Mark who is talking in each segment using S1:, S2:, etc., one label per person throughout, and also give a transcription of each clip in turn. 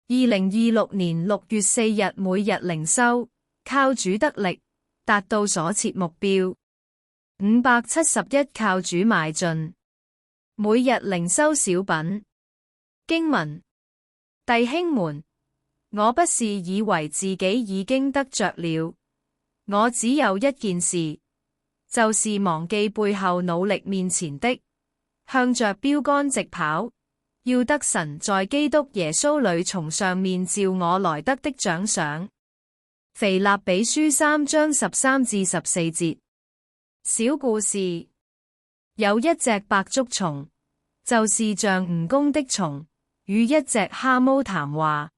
S1: 2026年6月4日每日靈修，靠主得力，達到所設目標。571靠主邁進。每日靈修小品。經文：弟兄們，我不是以為自己已經得着了，我只有一件事，就是忘記背後努力面前的，向着標竿直跑，要得神在基督耶穌裏從上面召我來得的獎賞。腓立比書3章13至14節。小故事：有一隻白竹蟲，就是像蜈蚣的蟲，與一隻蝦蟆談話。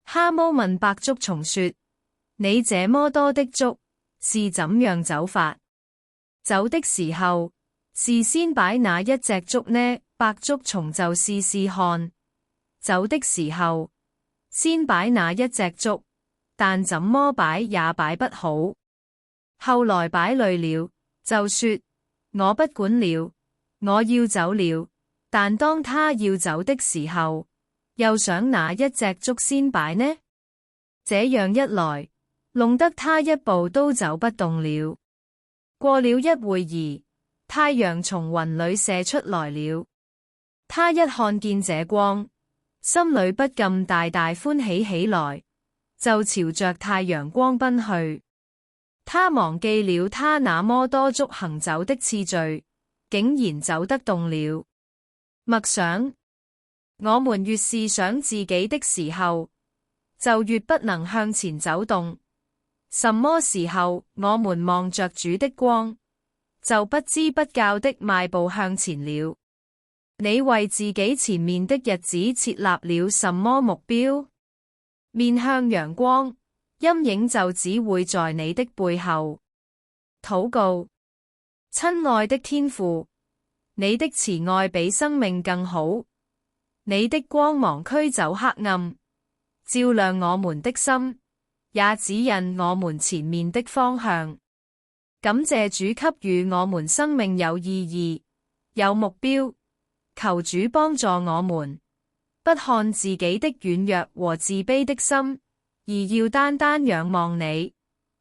S1: 蝦蟆問白竹蟲說：你這麼多的竹，是怎樣走法？走的時候，是先擺哪一隻竹呢？白竹蟲就試試看。走的時候，先擺哪一隻竹，但怎麼擺也擺不好。後來擺累了，就說：我不管了，我要走了。但當他要走的時候，又想哪一隻竹先擺呢？這樣一來，弄得他一步都走不動了。過了一會兒，太陽從雲裏射出來了。他一看見這光，心裏不禁大大歡喜起來，就朝着太陽光奔去。他忘記了他那麼多竹行走的次序，竟然走得動了。默想：我們越是想自己的時候，就越不能向前走動。什麼時候我們望着主的光，就不知不覺的邁步向前了。你為自己前面的日子設立了什麼目標？面向陽光，陰影就只會在你的背後。禱告：親愛的天父，你的慈愛比生命更好，你的光芒驅走黑暗，照亮我們的心，也指引我們前面的方向。感謝主給予我們生命有意義、有目標。求主幫助我們，不看自己的軟弱和自卑的心，而要單單仰望你，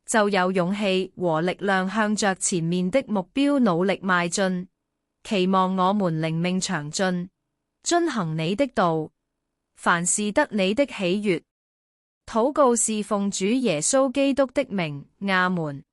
S1: 就有勇氣和力量向着前面的目標努力邁進。期望我們靈命長進，遵行你的道，凡事得你的喜悅。禱告是奉主耶穌基督的名，阿門。